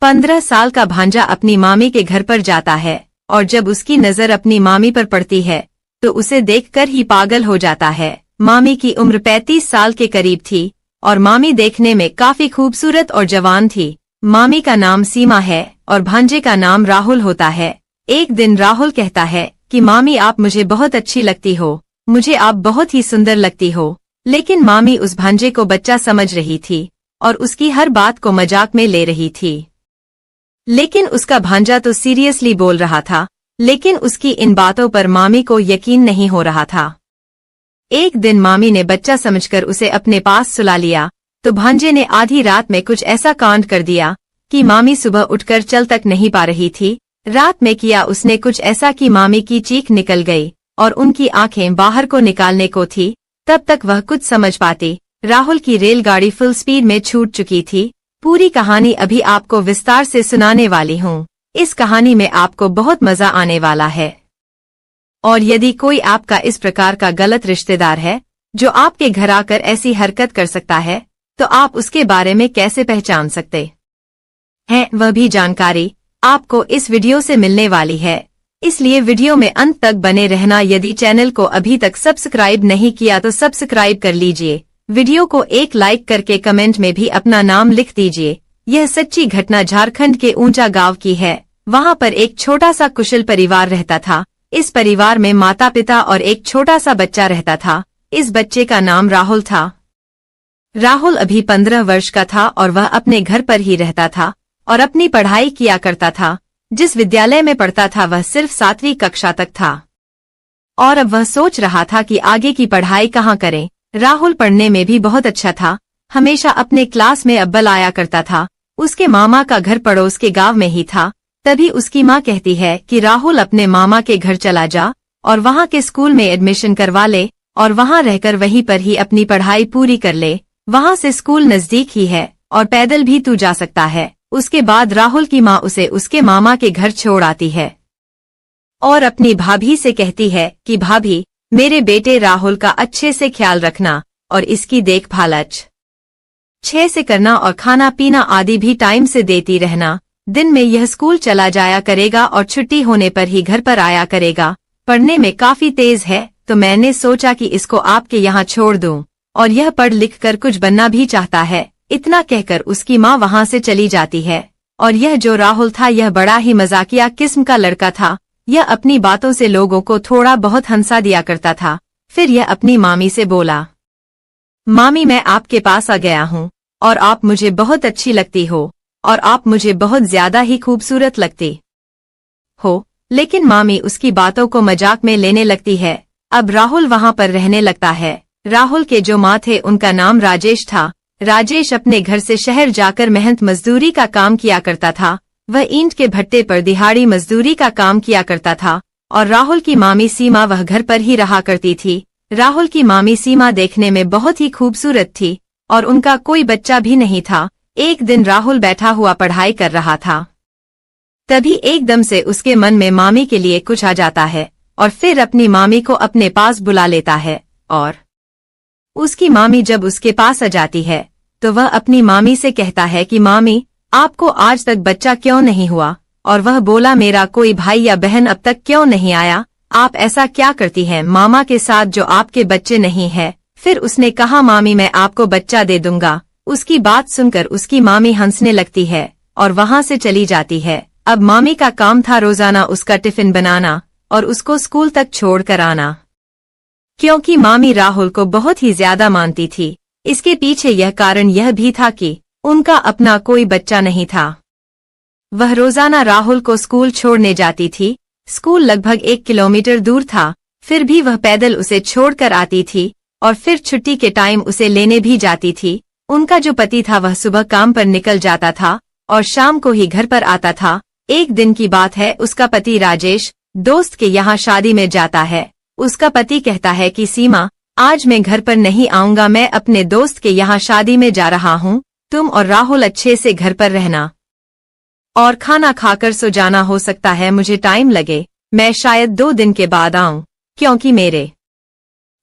15 साल का भांजा अपनी मामी के घर पर जाता है और जब उसकी नजर अपनी मामी पर पड़ती है तो उसे देखकर ही पागल हो जाता है। मामी की उम्र 35 साल के करीब थी और मामी देखने में काफी खूबसूरत और जवान थी। मामी का नाम सीमा है और भांजे का नाम राहुल होता है। एक दिन राहुल कहता है कि मामी आप मुझे बहुत अच्छी लगती हो, मुझे आप बहुत ही सुंदर लगती हो। लेकिन मामी उस भांजे को बच्चा समझ रही थी और उसकी हर बात को मजाक में ले रही थी। लेकिन उसका भांजा तो सीरियसली बोल रहा था, लेकिन उसकी इन बातों पर मामी को यकीन नहीं हो रहा था। एक दिन मामी ने बच्चा समझकर उसे अपने पास सुला लिया तो भांजे ने आधी रात में कुछ ऐसा कांड कर दिया कि मामी सुबह उठकर चल तक नहीं पा रही थी। रात में किया उसने कुछ ऐसा कि मामी की चीख निकल गई और उनकी आंखें बाहर को निकालने को थी। तब तक वह कुछ समझ पाती। राहुल की रेलगाड़ी फुल स्पीड में छूट चुकी थी। पूरी कहानी अभी आपको विस्तार से सुनाने वाली हूँ। इस कहानी में आपको बहुत मजा आने वाला है। और यदि कोई आपका इस प्रकार का गलत रिश्तेदार है जो आपके घर आकर ऐसी हरकत कर सकता है तो आप उसके बारे में कैसे पहचान सकते हैं, वह भी जानकारी आपको इस वीडियो से मिलने वाली है। इसलिए वीडियो में अंत तक बने रहना। यदि चैनल को अभी तक सब्सक्राइब नहीं किया तो सब्सक्राइब कर लीजिए। वीडियो को एक लाइक करके कमेंट में भी अपना नाम लिख दीजिए। यह सच्ची घटना झारखंड के ऊंचा गांव की है। वहां पर एक छोटा सा कुशल परिवार रहता था। इस परिवार में माता पिता और एक छोटा सा बच्चा रहता था। इस बच्चे का नाम राहुल था। राहुल अभी 15 वर्ष का था और वह अपने घर पर ही रहता था और अपनी पढ़ाई किया करता था। जिस विद्यालय में पढ़ता था वह सिर्फ 7वीं कक्षा तक था और अब वह सोच रहा था कि आगे की पढ़ाई कहाँ करें। राहुल पढ़ने में भी बहुत अच्छा था, हमेशा अपने क्लास में अव्वल आया करता था। उसके मामा का घर पड़ोस के गांव में ही था। तभी उसकी माँ कहती है कि राहुल अपने मामा के घर चला जा और वहाँ के स्कूल में एडमिशन करवा ले और वहाँ रहकर वहीं पर ही अपनी पढ़ाई पूरी कर ले। वहाँ से स्कूल नजदीक ही है और पैदल भी तू जा सकता है। उसके बाद राहुल की माँ उसे उसके मामा के घर छोड़ आती है और अपनी भाभी से कहती है कि भाभी मेरे बेटे राहुल का अच्छे से ख्याल रखना और इसकी देखभाल अच्छे से करना और खाना पीना आदि भी टाइम से देती रहना। दिन में यह स्कूल चला जाया करेगा और छुट्टी होने पर ही घर पर आया करेगा। पढ़ने में काफी तेज है तो मैंने सोचा कि इसको आपके यहाँ छोड़ दूं और यह पढ़ लिख कर कुछ बनना भी चाहता है। इतना कहकर उसकी माँ वहाँ से चली जाती है। और यह जो राहुल था यह बड़ा ही मजाकिया किस्म का लड़का था। यह अपनी बातों से लोगों को थोड़ा बहुत हंसा दिया करता था। फिर यह अपनी मामी से बोला, मामी मैं आपके पास आ गया हूँ और आप मुझे बहुत अच्छी लगती हो और आप मुझे बहुत ज्यादा ही खूबसूरत लगती हो। लेकिन मामी उसकी बातों को मजाक में लेने लगती है। अब राहुल वहाँ पर रहने लगता है। राहुल के जो माँ थे उनका नाम राजेश था। राजेश अपने घर से शहर जाकर मेहनत मजदूरी का काम किया करता था। वह ईंट के भट्टे पर दिहाड़ी मजदूरी का काम किया करता था और राहुल की मामी सीमा वह घर पर ही रहा करती थी। राहुल की मामी सीमा देखने में बहुत ही खूबसूरत थी और उनका कोई बच्चा भी नहीं था। एक दिन राहुल बैठा हुआ पढ़ाई कर रहा था। तभी एकदम से उसके मन में मामी के लिए कुछ आ जाता है और फिर अपनी मामी को अपने पास बुला लेता है। और उसकी मामी जब उसके पास आ जाती है तो वह अपनी मामी से कहता है कि मामी आपको आज तक बच्चा क्यों नहीं हुआ। और वह बोला मेरा कोई भाई या बहन अब तक क्यों नहीं आया, आप ऐसा क्या करती हैं मामा के साथ जो आपके बच्चे नहीं है। फिर उसने कहा मामी मैं आपको बच्चा दे दूंगा। उसकी बात सुनकर उसकी मामी हंसने लगती है और वहाँ से चली जाती है। अब मामी का काम था रोजाना उसका टिफिन बनाना और उसको स्कूल तक छोड़ कर आना। क्योंकि मामी राहुल को बहुत ही ज्यादा मानती थी। इसके पीछे यह कारण यह भी था कि उनका अपना कोई बच्चा नहीं था। वह रोजाना राहुल को स्कूल छोड़ने जाती थी। स्कूल लगभग 1 किलोमीटर दूर था, फिर भी वह पैदल उसे छोड़कर आती थी और फिर छुट्टी के टाइम उसे लेने भी जाती थी। उनका जो पति था वह सुबह काम पर निकल जाता था और शाम को ही घर पर आता था। एक दिन की बात है, उसका पति राजेश दोस्त के यहाँ शादी में जाता है। उसका पति कहता है कि सीमा आज मैं घर पर नहीं आऊंगा, मैं अपने दोस्त के यहाँ शादी में जा रहा हूँ। तुम और राहुल अच्छे से घर पर रहना और खाना खाकर सो जाना। हो सकता है मुझे टाइम लगे, मैं शायद 2 दिन के बाद आऊं क्योंकि मेरे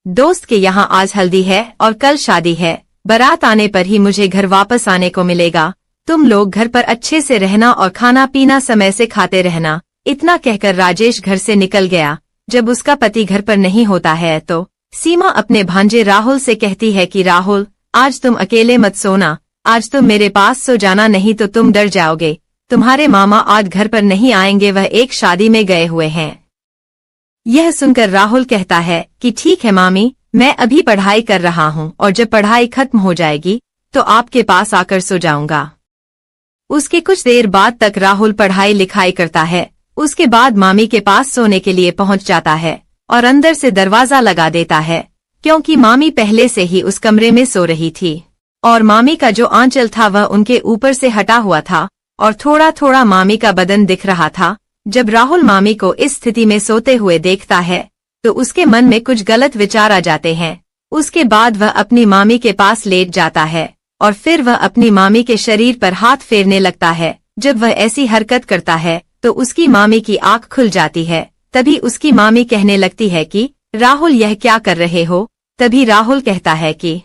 दोस्त के यहाँ आज हल्दी है और कल शादी है। बारात आने पर ही मुझे घर वापस आने को मिलेगा। तुम लोग घर पर अच्छे से रहना और खाना पीना समय से खाते रहना। इतना कहकर राजेश घर से निकल गया। जब उसका पति घर पर नहीं होता है तो सीमा अपने भांजे राहुल से कहती है कि राहुल, आज तुम अकेले मत सोना, आज तुम मेरे पास सो जाना, नहीं तो तुम डर जाओगे। तुम्हारे मामा आज घर पर नहीं आएंगे, वह एक शादी में गए हुए हैं। यह सुनकर राहुल कहता है कि ठीक है मामी, मैं अभी पढ़ाई कर रहा हूँ और जब पढ़ाई खत्म हो जाएगी तो आपके पास आकर सो जाऊंगा। उसके कुछ देर बाद तक राहुल पढ़ाई लिखाई करता है। उसके बाद मामी के पास सोने के लिए पहुंच जाता है और अंदर से दरवाजा लगा देता है, क्योंकि मामी पहले से ही उस कमरे में सो रही थी और मामी का जो आंचल था वह उनके ऊपर से हटा हुआ था और थोड़ा थोड़ा मामी का बदन दिख रहा था। जब राहुल मामी को इस स्थिति में सोते हुए देखता है तो उसके मन में कुछ गलत विचार आ जाते हैं। उसके बाद वह अपनी मामी के पास लेट जाता है और फिर वह अपनी मामी के शरीर पर हाथ फेरने लगता है। जब वह ऐसी हरकत करता है तो उसकी मामी की आंख खुल जाती है। तभी उसकी मामी कहने लगती है कि राहुल, यह क्या कर रहे हो? तभी राहुल कहता है कि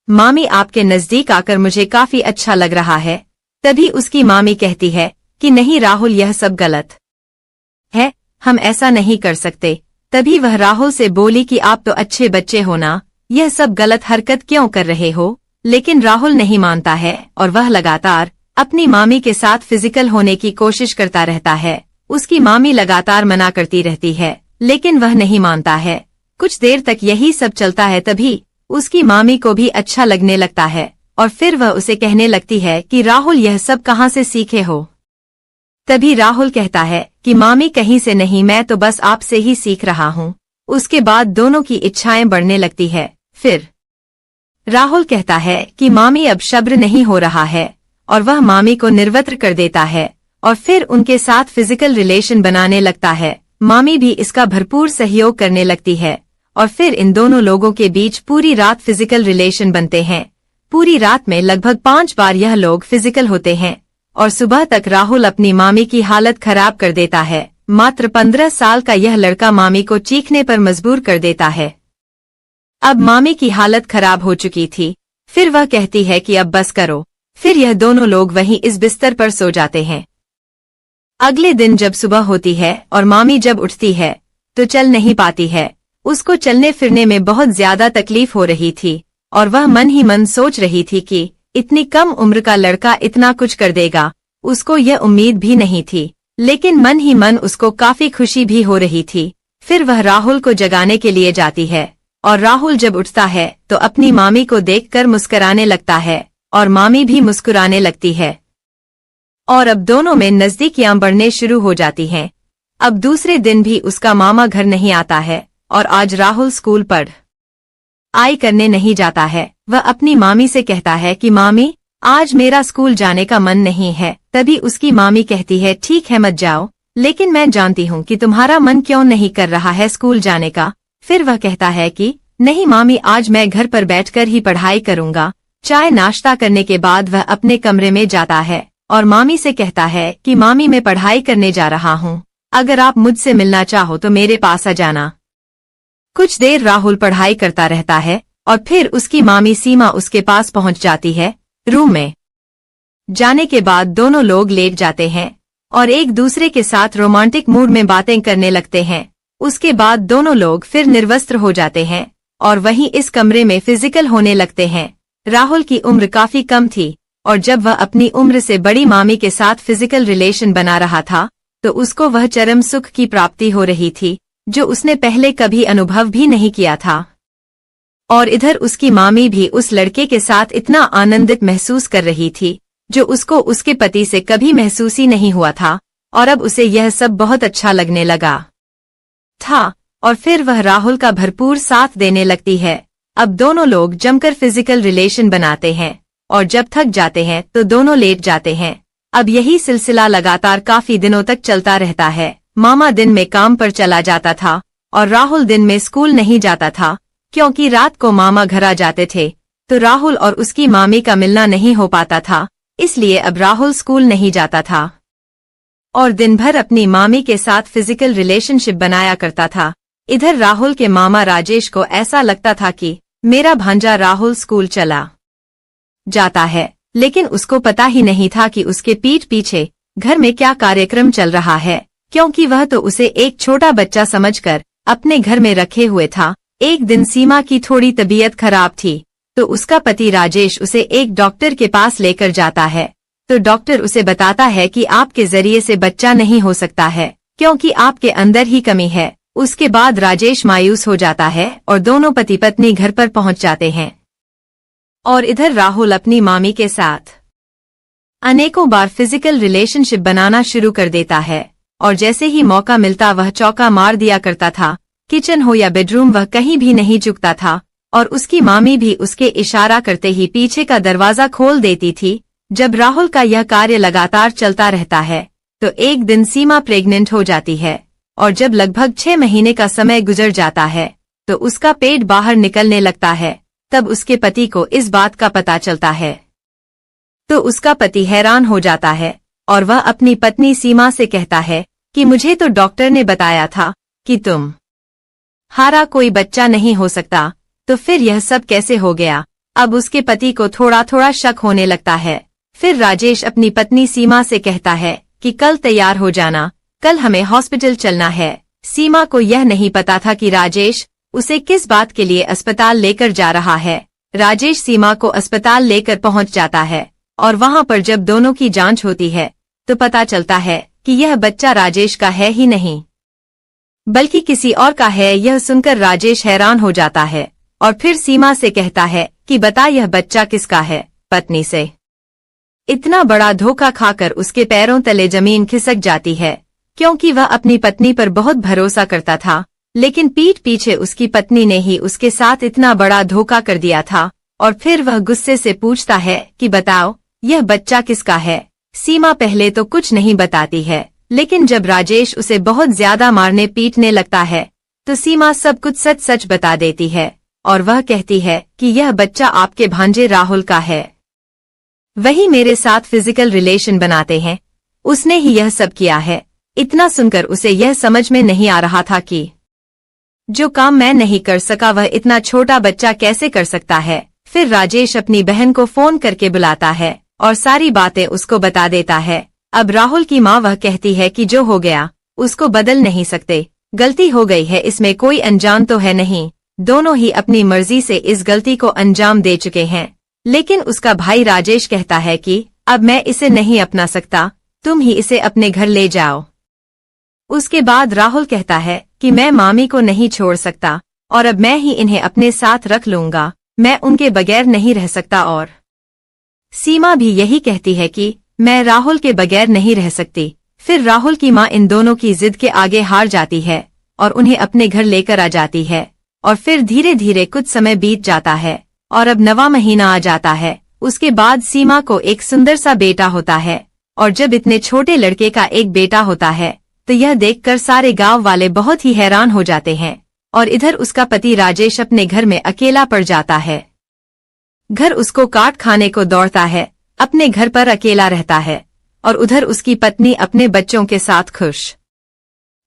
मामी, आपके नजदीक आकर मुझे काफी अच्छा लग रहा है। तभी उसकी मामी कहती है कि नहीं राहुल, यह सब गलत है, हम ऐसा नहीं कर सकते। तभी वह राहुल से बोली कि आप तो अच्छे बच्चे हो ना, यह सब गलत हरकत क्यों कर रहे हो? लेकिन राहुल नहीं मानता है और वह लगातार अपनी मामी के साथ फिजिकल होने की कोशिश करता रहता है। उसकी मामी लगातार मना करती रहती है लेकिन वह नहीं मानता है। कुछ देर तक यही सब चलता है। तभी उसकी मामी को भी अच्छा लगने लगता है और फिर वह उसे कहने लगती है कि राहुल, यह सब कहाँ से सीखे हो? तभी राहुल कहता है कि मामी, कहीं से नहीं, मैं तो बस आपसे ही सीख रहा हूँ। उसके बाद दोनों की इच्छाएं बढ़ने लगती है। फिर राहुल कहता है कि मामी, अब सब्र नहीं हो रहा है और वह मामी को निर्वस्त्र कर देता है और फिर उनके साथ फिजिकल रिलेशन बनाने लगता है। मामी भी इसका भरपूर सहयोग करने लगती है और फिर इन दोनों लोगों के बीच पूरी रात फिजिकल रिलेशन बनते हैं। पूरी रात में लगभग 5 बार यह लोग फिजिकल होते हैं और सुबह तक राहुल अपनी मामी की हालत खराब कर देता है। मात्र 15 साल का यह लड़का मामी को चीखने पर मजबूर कर देता है। अब मामी की हालत खराब हो चुकी थी। फिर वह कहती है कि अब बस करो। फिर यह दोनों लोग वहीं इस बिस्तर पर सो जाते हैं। अगले दिन जब सुबह होती है और मामी जब उठती है तो चल नहीं पाती है। उसको चलने फिरने में बहुत ज्यादा तकलीफ हो रही थी और वह मन ही मन सोच रही थी कि इतनी कम उम्र का लड़का इतना कुछ कर देगा। उसको यह उम्मीद भी नहीं थी, लेकिन मन ही मन उसको काफी खुशी भी हो रही थी। फिर वह राहुल को जगाने के लिए जाती है और राहुल जब उठता है तो अपनी मामी को देखकर मुस्कुराने लगता है और मामी भी मुस्कुराने लगती है और अब दोनों में नजदीकियां बढ़ने शुरू हो जाती हैं। अब दूसरे दिन भी उसका मामा घर नहीं आता है और आज राहुल स्कूल पढ़ाई करने नहीं जाता है। वह अपनी मामी से कहता है कि मामी, आज मेरा स्कूल जाने का मन नहीं है। तभी उसकी मामी कहती है ठीक है मत जाओ, लेकिन मैं जानती हूँ कि तुम्हारा मन क्यों नहीं कर रहा है स्कूल जाने का। फिर वह कहता है कि नहीं मामी, आज मैं घर पर बैठकर ही पढ़ाई करूंगा। चाय नाश्ता करने के बाद वह अपने कमरे में जाता है और मामी से कहता है कि मामी, मैं पढ़ाई करने जा रहा हूँ, अगर आप मुझसे मिलना चाहो तो मेरे पास आ जाना। कुछ देर राहुल पढ़ाई करता रहता है और फिर उसकी मामी सीमा उसके पास पहुंच जाती है। रूम में जाने के बाद दोनों लोग लेट जाते हैं और एक दूसरे के साथ रोमांटिक मूड में बातें करने लगते हैं। उसके बाद दोनों लोग फिर निर्वस्त्र हो जाते हैं और वहीं इस कमरे में फिजिकल होने लगते हैं। राहुल की उम्र काफी कम थी और जब वह अपनी उम्र से बड़ी मामी के साथ फिजिकल रिलेशन बना रहा था तो उसको वह चरम सुख की प्राप्ति हो रही थी जो उसने पहले कभी अनुभव भी नहीं किया था। और इधर उसकी मामी भी उस लड़के के साथ इतना आनंदित महसूस कर रही थी जो उसको उसके पति से कभी महसूस ही नहीं हुआ था और अब उसे यह सब बहुत अच्छा लगने लगा था और फिर वह राहुल का भरपूर साथ देने लगती है। अब दोनों लोग जमकर फिजिकल रिलेशन बनाते हैं और जब थक जाते हैं तो दोनों लेट जाते हैं। अब यही सिलसिला लगातार काफी दिनों तक चलता रहता है। मामा दिन में काम पर चला जाता था और राहुल दिन में स्कूल नहीं जाता था, क्योंकि रात को मामा घर आ जाते थे तो राहुल और उसकी मामी का मिलना नहीं हो पाता था। इसलिए अब राहुल स्कूल नहीं जाता था और दिन भर अपनी मामी के साथ फिजिकल रिलेशनशिप बनाया करता था। इधर राहुल के मामा राजेश को ऐसा लगता था कि मेरा भांजा राहुल स्कूल चला जाता है लेकिन उसको पता ही नहीं था कि उसके पीठ पीछे घर में क्या कार्यक्रम चल रहा है, क्योंकि वह तो उसे एक छोटा बच्चा समझकर अपने घर में रखे हुए था। एक दिन सीमा की थोड़ी तबीयत खराब थी, तो उसका पति राजेश उसे एक डॉक्टर के पास लेकर जाता है। तो डॉक्टर उसे बताता है कि आपके जरिए से बच्चा नहीं हो सकता है, क्योंकि आपके अंदर ही कमी है। उसके बाद राजेश मायूस हो जाता है और दोनों पति पत्नी घर पर पहुंच जाते हैं। और इधर राहुल अपनी मामी के साथ अनेकों बार फिजिकल रिलेशनशिप बनाना शुरू कर देता है, और जैसे ही मौका मिलता वह चौका मार दिया करता था। किचन हो या बेडरूम, वह कहीं भी नहीं चुकता था, और उसकी मामी भी उसके इशारा करते ही पीछे का दरवाजा खोल देती थी। जब राहुल का यह कार्य लगातार चलता रहता है, तो एक दिन सीमा प्रेग्नेंट हो जाती है, और जब लगभग 6 महीने का समय गुजर जाता है, तो उसका पेट बाहर निकलने लगता है। तब उसके पति को इस बात का पता चलता है, तो उसका पति हैरान हो जाता है, और वह अपनी पत्नी सीमा से कहता है कि मुझे तो डॉक्टर ने बताया था कि तुम्हारा कोई बच्चा नहीं हो सकता, तो फिर यह सब कैसे हो गया। अब उसके पति को थोड़ा थोड़ा शक होने लगता है। फिर राजेश अपनी पत्नी सीमा से कहता है कि कल तैयार हो जाना, कल हमें हॉस्पिटल चलना है। सीमा को यह नहीं पता था कि राजेश उसे किस बात के लिए अस्पताल लेकर जा रहा है। राजेश सीमा को अस्पताल लेकर पहुंच जाता है, और वहां पर जब दोनों की जांच होती है, तो पता चलता है कि यह बच्चा राजेश का है ही नहीं, बल्कि किसी और का है। यह सुनकर राजेश हैरान हो जाता है, और फिर सीमा से कहता है कि बता यह बच्चा किसका है। पत्नी से इतना बड़ा धोखा खाकर उसके पैरों तले जमीन खिसक जाती है, क्योंकि वह अपनी पत्नी पर बहुत भरोसा करता था, लेकिन पीठ पीछे उसकी पत्नी ने ही उसके साथ इतना बड़ा धोखा कर दिया था। और फिर वह गुस्से से पूछता है कि बताओ यह बच्चा किसका है। सीमा पहले तो कुछ नहीं बताती है, लेकिन जब राजेश उसे बहुत ज्यादा मारने पीटने लगता है, तो सीमा सब कुछ सच सच बता देती है, और वह कहती है कि यह बच्चा आपके भांजे राहुल का है, वही मेरे साथ फिजिकल रिलेशन बनाते हैं, उसने ही यह सब किया है। इतना सुनकर उसे यह समझ में नहीं आ रहा था कि जो काम मैं नहीं कर सका वह इतना छोटा बच्चा कैसे कर सकता है। फिर राजेश अपनी बहन को फोन करके बुलाता है और सारी बातें उसको बता देता है। अब राहुल की माँ वह कहती है कि जो हो गया उसको बदल नहीं सकते, गलती हो गई है, इसमें कोई अनजान तो है नहीं, दोनों ही अपनी मर्जी से इस गलती को अंजाम दे चुके हैं। लेकिन उसका भाई राजेश कहता है कि अब मैं इसे नहीं अपना सकता, तुम ही इसे अपने घर ले जाओ। उसके बाद राहुल कहता है कि मैं मामी को नहीं छोड़ सकता, और अब मैं ही इन्हें अपने साथ रख लूंगा, मैं उनके बगैर नहीं रह सकता। और सीमा भी यही कहती है कि मैं राहुल के बगैर नहीं रह सकती। फिर राहुल की माँ इन दोनों की जिद के आगे हार जाती है और उन्हें अपने घर लेकर आ जाती है। और फिर धीरे धीरे कुछ समय बीत जाता है और अब 9वां महीना आ जाता है। उसके बाद सीमा को एक सुंदर सा बेटा होता है, और जब इतने छोटे लड़के का एक बेटा होता है तो यह देखकर सारे गांव वाले बहुत ही हैरान हो जाते हैं। और इधर उसका पति राजेश अपने घर में अकेला पड़ जाता है। घर उसको काट खाने को दौड़ता है, अपने घर पर अकेला रहता है, और उधर उसकी पत्नी अपने बच्चों के साथ खुश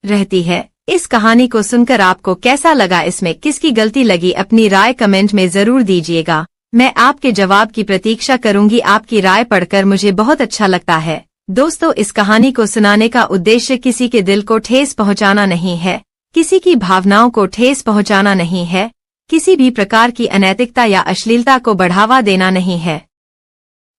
रहती है। इस कहानी को सुनकर आपको कैसा लगा, इसमें किसकी गलती लगी, अपनी राय कमेंट में जरूर दीजिएगा। मैं आपके जवाब की प्रतीक्षा करूंगी। आपकी राय पढ़कर मुझे बहुत अच्छा लगता है। दोस्तों, इस कहानी को सुनाने का उद्देश्य किसी के दिल को ठेस पहुंचाना नहीं है, किसी की भावनाओं को ठेस पहुंचाना नहीं है, किसी भी प्रकार की अनैतिकता या अश्लीलता को बढ़ावा देना नहीं है।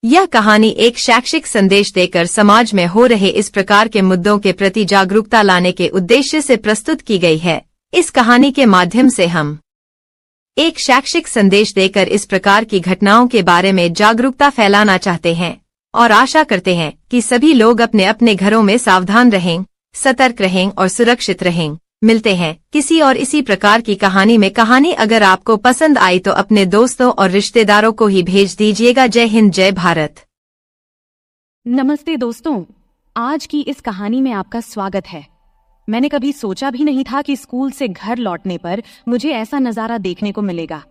यह कहानी एक शैक्षिक संदेश देकर समाज में हो रहे इस प्रकार के मुद्दों के प्रति जागरूकता लाने के उद्देश्य से प्रस्तुत की गई है। इस कहानी के माध्यम से हम एक शैक्षिक संदेश देकर इस प्रकार की घटनाओं के बारे में जागरूकता फैलाना चाहते हैं, और आशा करते हैं कि सभी लोग अपने अपने घरों में सावधान रहें, सतर्क रहें और सुरक्षित रहें। मिलते हैं किसी और इसी प्रकार की कहानी में। कहानी अगर आपको पसंद आई तो अपने दोस्तों और रिश्तेदारों को ही भेज दीजिएगा। जय हिंद, जय भारत। नमस्ते दोस्तों, आज की इस कहानी में आपका स्वागत है। मैंने कभी सोचा भी नहीं था कि स्कूल से घर लौटने पर मुझे ऐसा नजारा देखने को मिलेगा।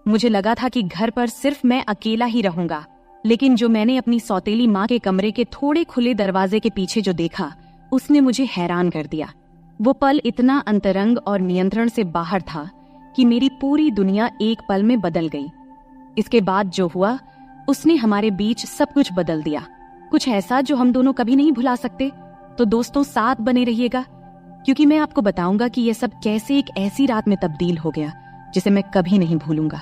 मुझे लगा था कि घर पर सिर्फ मैं अकेला ही रहूंगा, लेकिन जो मैंने अपनी सौतेली माँ के कमरे के थोड़े खुले दरवाजे के पीछे जो देखा, उसने मुझे हैरान कर दिया। वो पल इतना अंतरंग और नियंत्रण से बाहर था कि मेरी पूरी दुनिया एक पल में बदल गई। इसके बाद जो हुआ उसने हमारे बीच सब कुछ बदल दिया, कुछ ऐसा जो हम दोनों कभी नहीं भुला सकते। तो दोस्तों, साथ बने रहिएगा, क्योंकि मैं आपको बताऊंगा कि यह सब कैसे एक ऐसी रात में तब्दील हो गया जिसे मैं कभी नहीं भूलूंगा।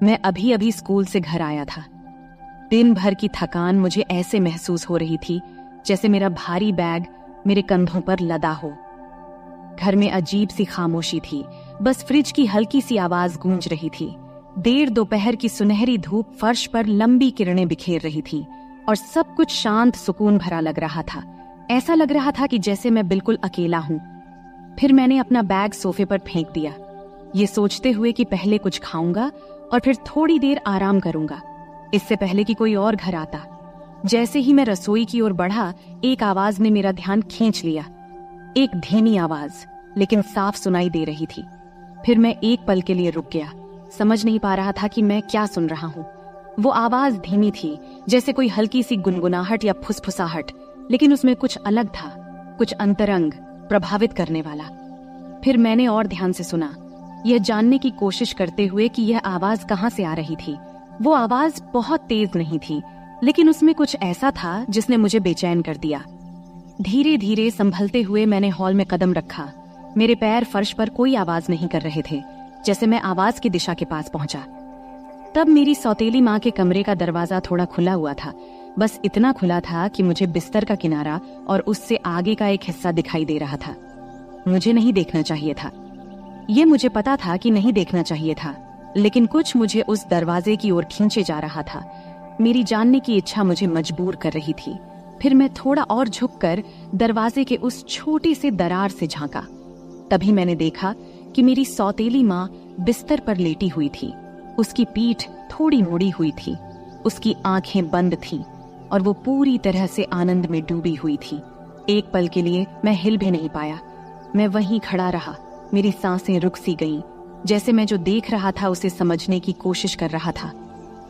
मैं अभी अभी स्कूल से घर आया था। दिन भर की थकान मुझे ऐसे महसूस हो रही थी जैसे मेरा भारी बैग मेरे कंधों पर लदा हो। घर में अजीब सी खामोशी थी, बस फ्रिज की हल्की सी आवाज गूंज रही थी। देर दोपहर की सुनहरी धूप फर्श पर लंबी किरणें बिखेर रही थी और सब कुछ शांत सुकून भरा लग रहा था। ऐसा लग रहा था कि जैसे मैं बिल्कुल अकेला हूं। फिर मैंने अपना बैग सोफे पर फेंक दिया, ये सोचते हुए कि पहले कुछ खाऊंगा और फिर थोड़ी देर आराम करूंगा, इससे पहले कि कोई और घर आता। जैसे ही मैं रसोई की ओर बढ़ा, एक आवाज ने मेरा ध्यान खींच लिया। एक धीमी आवाज, लेकिन साफ सुनाई दे रही थी। फिर मैं एक पल के लिए रुक गया, समझ नहीं पा रहा था कि मैं क्या सुन रहा हूँ। वो आवाज धीमी थी, जैसे कोई हल्की सी गुनगुनाहट या फुसफुसाहट, लेकिन उसमें कुछ अलग था, कुछ अंतरंग, प्रभावित करने वाला। फिर मैंने और ध्यान से सुना, यह जानने की कोशिश करते हुए कि यह आवाज कहाँ से आ रही थी। वो आवाज बहुत तेज नहीं थी, लेकिन उसमें कुछ ऐसा था जिसने मुझे बेचैन कर दिया। धीरे धीरे संभलते हुए मैंने हॉल में कदम रखा। मेरे पैर फर्श पर कोई आवाज नहीं कर रहे थे। जैसे मैं आवाज की दिशा के पास पहुंचा, तब मेरी सौतेली माँ के कमरे का दरवाजा थोड़ा खुला हुआ था। बस इतना खुला था कि मुझे बिस्तर का किनारा और उससे आगे का एक हिस्सा दिखाई दे रहा था। मुझे नहीं देखना चाहिए था, ये मुझे पता था कि नहीं देखना चाहिए था, लेकिन कुछ मुझे उस दरवाजे की ओर खींचे जा रहा था। मेरी जानने की इच्छा मुझे मजबूर कर रही थी। फिर मैं थोड़ा और झुककर दरवाजे के उस छोटे से दरार से झांका। तभी मैंने देखा कि मेरी सौतेली माँ बिस्तर पर लेटी हुई थी। उसकी पीठ थोड़ी मुड़ी हुई थी, उसकी आंखें बंद थीं और वो पूरी तरह से आनंद में डूबी हुई थी। एक पल के लिए मैं हिल भी नहीं पाया। मैं वहीं खड़ा रहा, मेरी सांसें रुक सी गईं, जैसे मैं जो देख रहा था उसे समझने की कोशिश कर रहा था।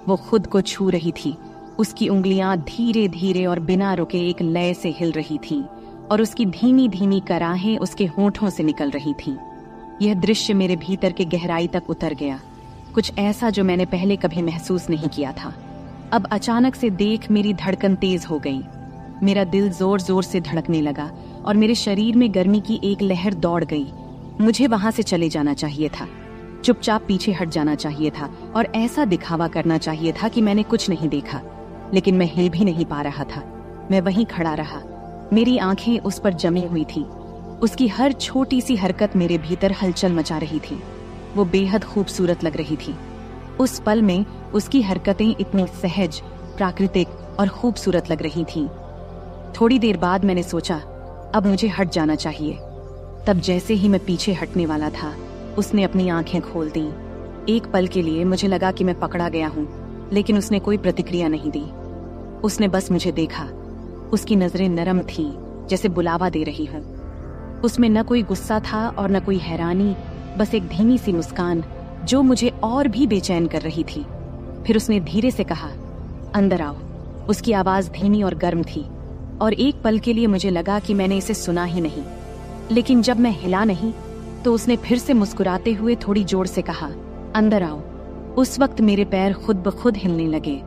वो खुद को छू रही थी, उसकी उंगलियां धीरे धीरे और बिना रुके एक लय से हिल रही थीं और उसकी धीमी धीमी कराहें उसके होंठों से निकल रही थीं। यह दृश्य मेरे भीतर के गहराई तक उतर गया, कुछ ऐसा जो मैंने पहले कभी महसूस नहीं किया था। अब अचानक से देख मेरी धड़कन तेज हो गई। मेरा दिल जोर जोर से धड़कने लगा और मेरे शरीर में गर्मी की एक लहर दौड़ गई। मुझे वहां से चले जाना चाहिए था, चुपचाप पीछे हट जाना चाहिए था और ऐसा दिखावा करना चाहिए था कि मैंने कुछ नहीं देखा। लेकिन मैं हिल भी नहीं पा रहा था। मैं वहीं खड़ा रहा, मेरी आंखें उस पर जमी हुई थी। उसकी हर छोटी सी हरकत मेरे भीतर हलचल मचा रही थी। वो बेहद खूबसूरत लग रही थी। उस पल में उसकी हरकतें इतनी सहज, प्राकृतिक और खूबसूरत लग रही थीं। थोड़ी देर बाद मैंने सोचा, अब मुझे हट जाना चाहिए। तब जैसे ही मैं पीछे हटने वाला था, उसने अपनी आंखें खोल दी। एक पल के लिए मुझे लगा कि मैं पकड़ा गया हूँ, लेकिन उसने कोई प्रतिक्रिया नहीं दी। उसने बस मुझे देखा। उसकी नजरें नरम थीं, जैसे बुलावा दे रही हूँ। उसमें न कोई गुस्सा था और न कोई हैरानी, बस एक धीमी सी मुस्कान जो मुझे और भी बेचैन कर रही थी। फिर उसने धीरे से कहा, अंदर आओ। उसकी आवाज धीमी और गर्म थी और एक पल के लिए मुझे लगा कि मैंने इसे सुना ही नहीं। लेकिन जब मैं हिला नहीं तो उसने फिर से मुस्कुराते हुए थोड़ी जोर से कहा, अंदर आओ। उस वक्त मेरे पैर खुद ब खुद हिलने लगे,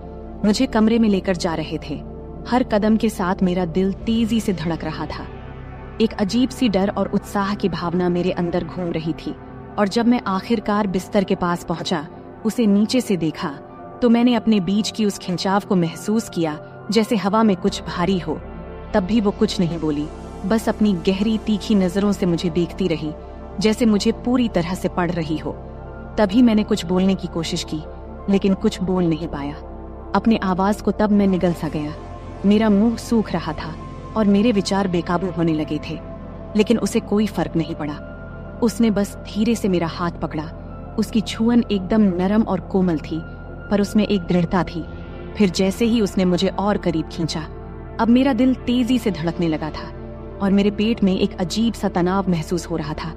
मुझे कमरे में लेकर जा रहे थे। हर कदम के साथ मेरा दिल तेजी से धड़क रहा था। एक अजीब सी डर और उत्साह की भावना मेरे अंदर घूम रही थी। और जब मैं आखिरकार बिस्तर के पास पहुंचा, उसे नीचे से देखा, तो मैंने अपने बीच की उस खिंचाव को महसूस किया जैसे हवा में कुछ भारी हो। तब भी वो कुछ नहीं बोली, बस अपनी गहरी तीखी नजरों से मुझे देखती रही, जैसे मुझे पूरी तरह से पढ़ रही हो। तभी मैंने कुछ बोलने की कोशिश की, लेकिन कुछ बोल नहीं पाया। अपने आवाज को तब मैं निगल सा गया। मेरा मुंह सूख रहा था और मेरे विचार बेकाबू होने लगे थे, लेकिन उसे कोई फर्क नहीं पड़ा। उसने बस धीरे से मेरा हाथ पकड़ा। उसकी छुअन एकदम नरम और कोमल थी, पर उसमें एक दृढ़ता थी। फिर जैसे ही उसने मुझे और करीब खींचा, अब मेरा दिल तेजी से धड़कने लगा था और मेरे पेट में एक अजीब सा तनाव महसूस हो रहा था,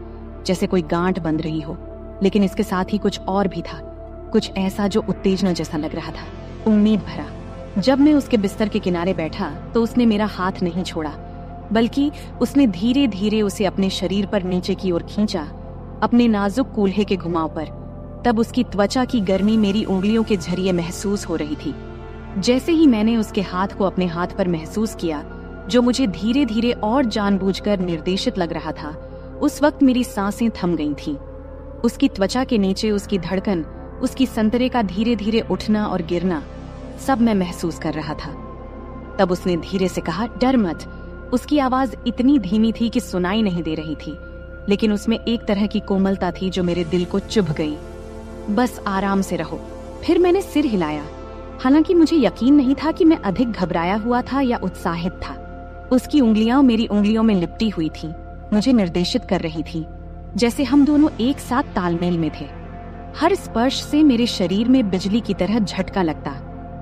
जैसे कोई गांठ बंध रही हो। लेकिन इसके साथ ही कुछ और भी था, कुछ ऐसा जो उत्तेजना जैसा लग रहा था, उम्मीद भरा। जब मैं उसके बिस्तर के किनारे बैठा तो उसने मेरा हाथ नहीं छोड़ा, बल्कि उसने धीरे धीरे उसे अपने शरीर पर नीचे की ओर खींचा, अपने नाजुक कूल्हे के घुमाव पर। तब उसकी त्वचा की गर्मी मेरी उंगलियों के जरिए महसूस हो रही थी। जैसे ही मैंने उसके हाथ को अपने हाथ पर महसूस किया, जो मुझे धीरे धीरे और जानबूझकर निर्देशित लग रहा था, उस वक्त मेरी सांसें थम गई थीं। उसकी त्वचा के नीचे उसकी धड़कन, उसकी संतरे का धीरे धीरे उठना और गिरना, सब मैं महसूस कर रहा था। तब उसने धीरे से कहा, डर मत। उसकी आवाज इतनी धीमी थी कि सुनाई नहीं दे रही थी, लेकिन उसमें एक तरह की कोमलता थी जो मेरे दिल को चुभ गई। बस आराम से रहो। फिर मैंने सिर हिलाया। हालांकि मुझे यकीन नहीं था कि मैं अधिक घबराया हुआ था या उत्साहित था। उसकी उंगलियां मेरी उंगलियों में लिपटी हुई थी, मुझे निर्देशित कर रही थी, जैसे हम दोनों एक साथ तालमेल में थे। हर स्पर्श से मेरे शरीर में बिजली की तरह झटका लगता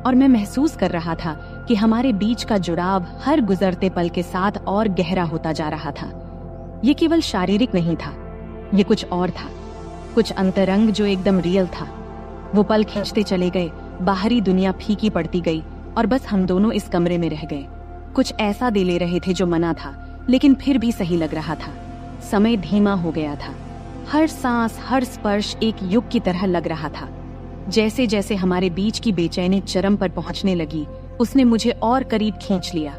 और मैं महसूस कर रहा था कि हमारे बीच का जुड़ाव हर गुजरते पल के साथ और गहरा होता जा रहा था। ये केवल शारीरिक नहीं था, ये कुछ और था, कुछ अंतरंग जो एकदम रियल था। वो पल खींचते चले गए, बाहरी दुनिया फीकी पड़ती गई और बस हम दोनों इस कमरे में रह गए। कुछ ऐसा दे ले रहे थे जो मना था, लेकिन फिर भी सही लग रहा था। समय धीमा हो गया था, हर सांस, हर स्पर्श एक युग की तरह लग रहा था। जैसे जैसे हमारे बीच की बेचैनी चरम पर पहुंचने लगी, उसने मुझे और करीब खींच लिया।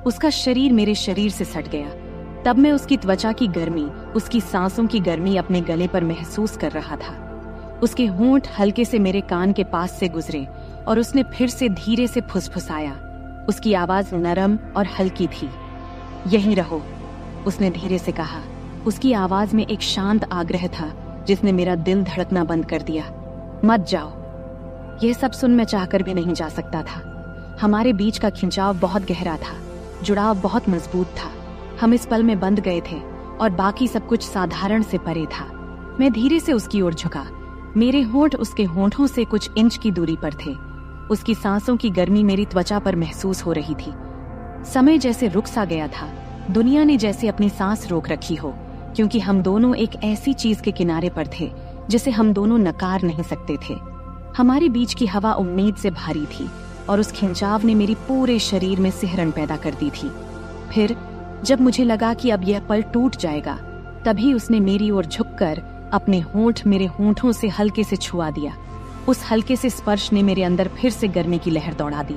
उसका शरीर मेरे शरीर से सट गया। तब मैं उसकी त्वचा की गर्मी, उसकी सांसों की गर्मी अपने गले पर महसूस कर रहा था। उसके होंठ हल्के से मेरे कान के पास से गुजरे और उसने फिर से धीरे से फुसफुसाया। उसकी आवाज नरम और हल्की थी। यहीं रहो, उसने धीरे से कहा। उसकी आवाज में एक शांत आग्रह था जिसने मेरा दिल धड़कना बंद कर दिया। मत जाओ। यह सब सुन मैं चाहकर भी नहीं जा सकता था। हमारे बीच का खिंचाव बहुत गहरा था, जुड़ाव बहुत मजबूत था। हम इस पल में बंध गए थे और बाकी सब कुछ साधारण से परे था। मैं धीरे से उसकी ओर झुका। मेरे होंठ उसके होंठों से कुछ इंच की दूरी पर थे। उसकी सांसों की गर्मी मेरी त्वचा पर महसूस हो रही थी। समय जैसे रुक सा गया था, दुनिया ने जैसे अपनी सांस रोक रखी हो, क्योंकि हम दोनों एक ऐसी चीज के किनारे पर थे जिसे हम दोनों नकार नहीं सकते थे। हमारे बीच की हवा उम्मीद से भारी थी और उस खिंचाव ने मेरी पूरे शरीर में सिहरन पैदा कर दी थी। फिर जब मुझे लगा कि अब यह पल टूट जाएगा, तभी उसने मेरी ओर झुककर अपने होंठ मेरे होंठों से हल्के से छुआ दिया। उस हल्के से स्पर्श ने मेरे अंदर फिर से गर्मी की लहर दौड़ा दी।